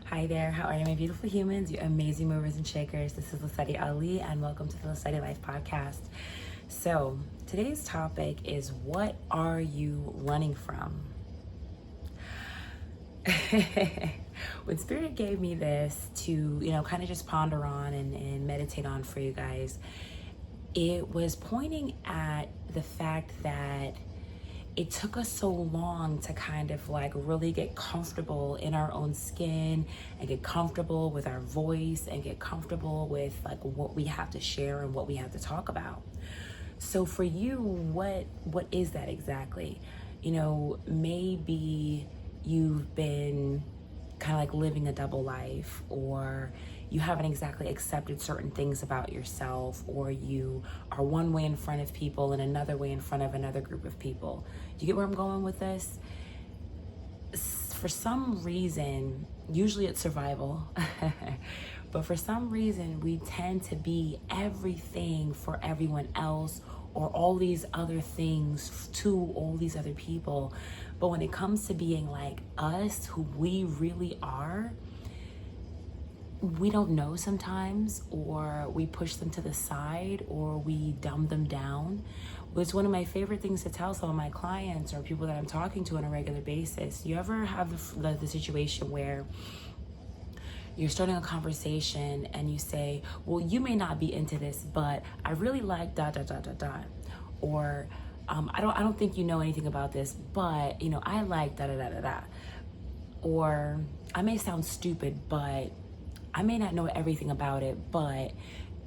Hi there, how are you, my beautiful humans, you amazing movers and shakers? This is Lesedi Ali, and welcome to the Lesedi Life Podcast. So, today's topic is, what are you running from? When Spirit gave me this to, kind of just ponder on and meditate on for you guys, it was pointing at the fact that it took us so long to kind of like really get comfortable in our own skin and get comfortable with our voice and get comfortable with like what we have to share and what we have to talk about. So for you, what is that exactly? Maybe you've been kind of like living a double life, or you haven't exactly accepted certain things about yourself, or you are one way in front of people and another way in front of another group of people. Do you get where I'm going with this? For some reason, usually it's survival, but for some reason we tend to be everything for everyone else, or all these other things to all these other people. But when it comes to being like us, who we really are, we don't know sometimes, or we push them to the side, or we dumb them down. It's one of my favorite things to tell some of my clients or people that I'm talking to on a regular basis. You ever have the situation where you're starting a conversation and you say, well, you may not be into this, but I really like ... Or I don't think you know anything about this, but I like ... Or I may sound stupid, but I may not know everything about it, but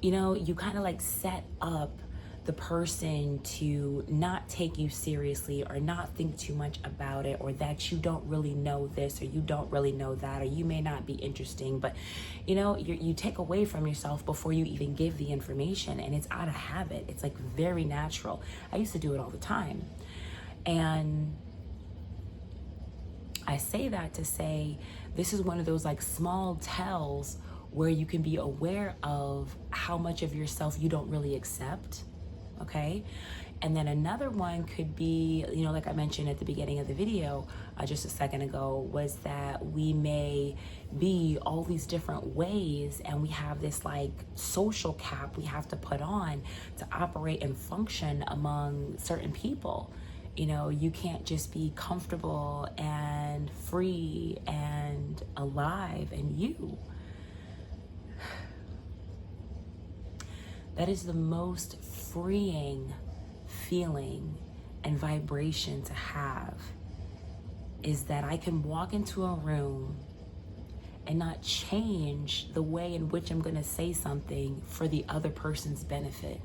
you kind of like set up the person to not take you seriously, or not think too much about it, or that you don't really know this, or you don't really know that, or you may not be interesting, but you take away from yourself before you even give the information, and it's out of habit. It's like very natural. I used to do it all the time. And I say that to say, this is one of those like small tells where you can be aware of how much of yourself you don't really accept. Okay. And then another one could be, like I mentioned at the beginning of the video just a second ago, was that we may be all these different ways, and we have this like social cap we have to put on to operate and function among certain people. You can't just be comfortable and free and alive and you. That is the most freeing feeling and vibration to have, is that I can walk into a room and not change the way in which I'm going to say something for the other person's benefit.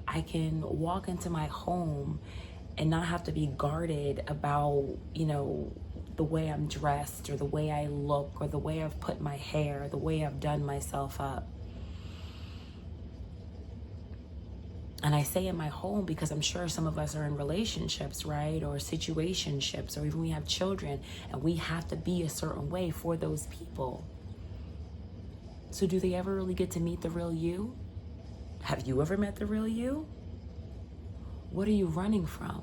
I can walk into my home and not have to be guarded about, the way I'm dressed, or the way I look, or the way I've put my hair, the way I've done myself up. And I say in my home because I'm sure some of us are in relationships, right? Or situationships, or even we have children, and we have to be a certain way for those people. So do they ever really get to meet the real you? Have you ever met the real you? What are you running from?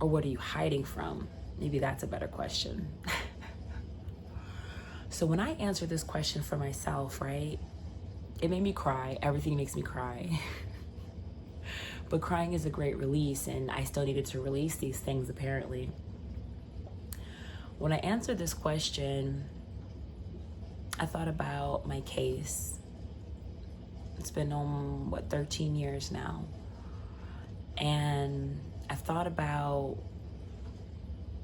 Or what are you hiding from? Maybe that's a better question. So when I answer this question for myself, right, it made me cry. Everything makes me cry. But crying is a great release, and I still needed to release these things apparently. When I answered this question, I thought about my case. It's been 13 years now. And I thought about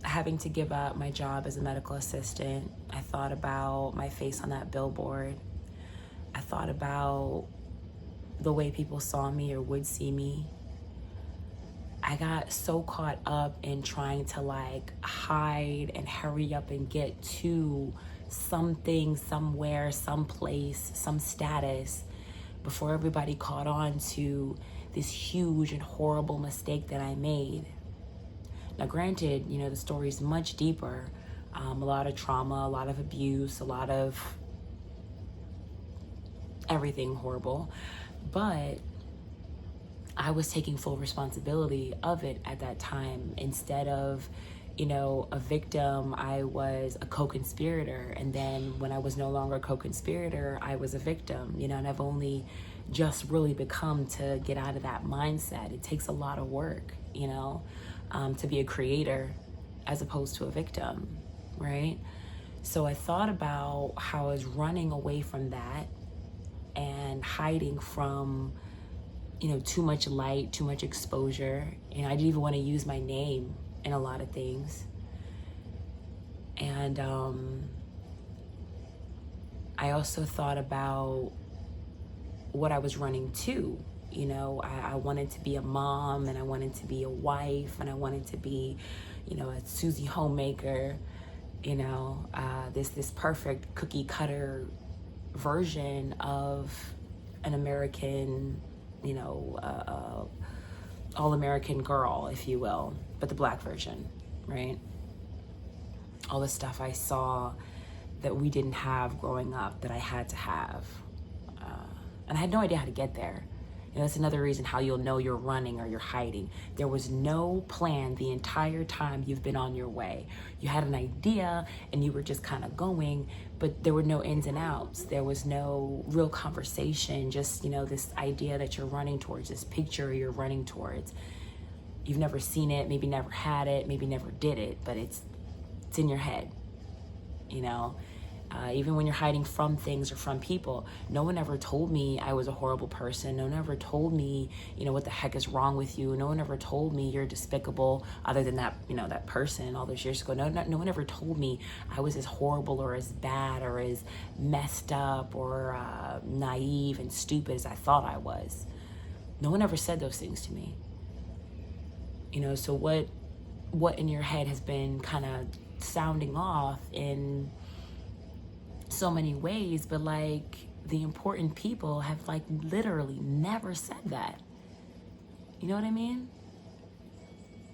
having to give up my job as a medical assistant. I thought about my face on that billboard. I thought about the way people saw me or would see me. I got so caught up in trying to like hide and hurry up and get to something, somewhere, someplace, some status, before everybody caught on to this huge and horrible mistake that I made. Now granted, the story's much deeper. A lot of trauma, a lot of abuse, a lot of everything horrible, but I was taking full responsibility of it at that time, instead of a victim, I was a co-conspirator. And then when I was no longer a co-conspirator, I was a victim, and I've only just really become to get out of that mindset. It takes a lot of work, to be a creator as opposed to a victim, right? So I thought about how I was running away from that and hiding from, too much light, too much exposure. I didn't even want to use my name in a lot of things. And I also thought about what I was running to. I wanted to be a mom, and I wanted to be a wife, and I wanted to be, a Susie homemaker, this perfect cookie cutter version of an American, all-American girl, if you will, but the Black version, right? All the stuff I saw that we didn't have growing up that I had to have. And I had no idea how to get there. That's another reason how you'll know you're running or you're hiding. There was no plan the entire time you've been on your way. You had an idea and you were just kind of going, but there were no ins and outs. There was no real conversation, just, this idea that you're running towards, this picture you're running towards. You've never seen it, maybe never had it, maybe never did it, but it's in your head, even when you're hiding from things or from people. No one ever told me I was a horrible person. No one ever told me, what the heck is wrong with you. No one ever told me you're despicable, other than that, that person all those years ago. No one ever told me I was as horrible or as bad or as messed up or naive and stupid as I thought I was. No one ever said those things to me. So what in your head has been kind of sounding off in so many ways, but like the important people have like literally never said that. You know what I mean?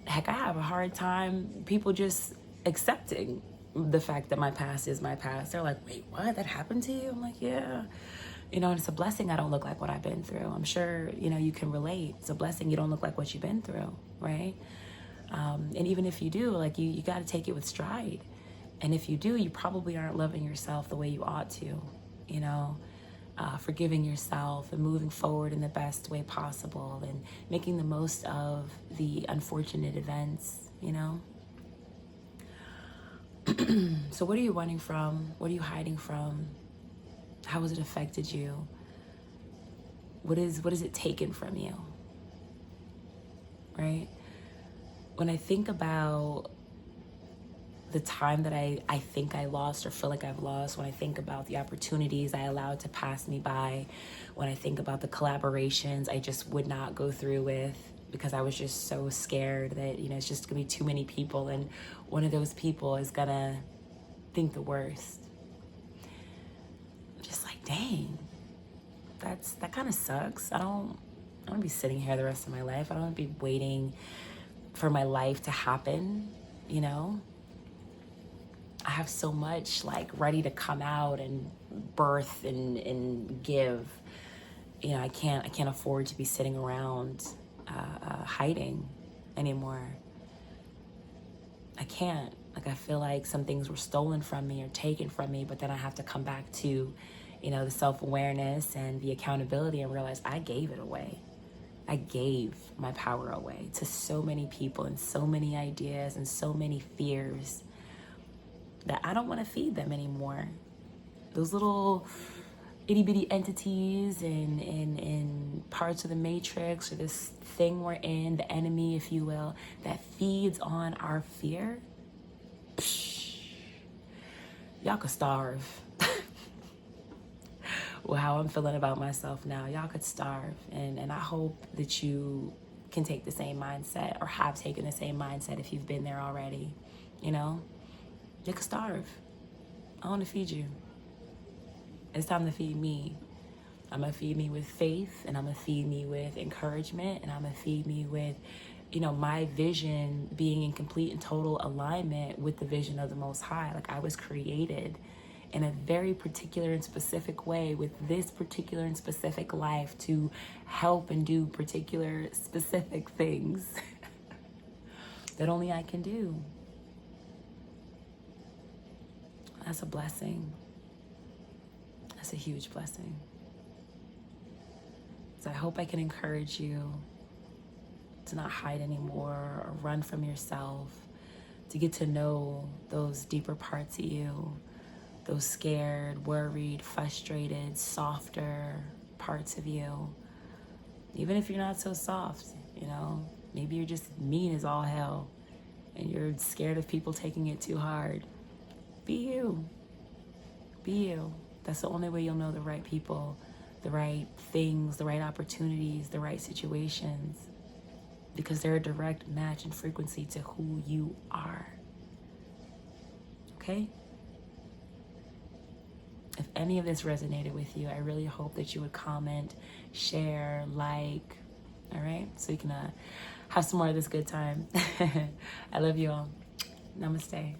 Heck, I have a hard time people just accepting the fact that my past is my past. They're like, wait, what? That happened to you? I'm like, yeah. And it's a blessing I don't look like what I've been through. I'm sure, you can relate. It's a blessing you don't look like what you've been through, right? And even if you do, like you got to take it with stride. And if you do, you probably aren't loving yourself the way you ought to, forgiving yourself and moving forward in the best way possible and making the most of the unfortunate events, So what are you running from? What are you hiding from? How has it affected you? What is it taken from you? Right? When I think about the time that I think I lost or feel like I've lost, when I think about the opportunities I allowed to pass me by, when I think about the collaborations I just would not go through with because I was just so scared that, it's just gonna be too many people and one of those people is gonna think the worst. I'm just like, dang, that kind of sucks. I don't want to be sitting here the rest of my life. I don't want to be waiting for my life to happen, I have so much like ready to come out and birth and give. I can't afford to be sitting around hiding anymore. I can't. Like I feel like some things were stolen from me or taken from me, but then I have to come back to, the self-awareness and the accountability and realize I gave it away. I gave my power away to so many people and so many ideas and so many fears that I don't want to feed them anymore. Those little itty bitty entities and parts of the matrix or this thing we're in, the enemy, if you will, that feeds on our fear. Y'all could starve. Well, how I'm feeling about myself now, y'all could starve. And I hope that you can take the same mindset or have taken the same mindset if you've been there already. You could starve. I want to feed you. It's time to feed me. I'm going to feed me with faith, and I'm going to feed me with encouragement, and I'm going to feed me with, my vision being in complete and total alignment with the vision of the Most High. Like I was created in a very particular and specific way with this particular and specific life to help and do particular specific things that only I can do. That's a blessing. That's a huge blessing. So I hope I can encourage you to not hide anymore or run from yourself, to get to know those deeper parts of you, those scared, worried, frustrated, softer parts of you. Even if you're not so soft, you know, maybe you're just mean as all hell and you're scared of people taking it too hard. Be you. Be you. That's the only way you'll know the right people, the right things, the right opportunities, the right situations, because they're a direct match in frequency to who you are. Okay? If any of this resonated with you, I really hope that you would comment, share, like, all right? So you can have some more of this good time. I love you all. Namaste.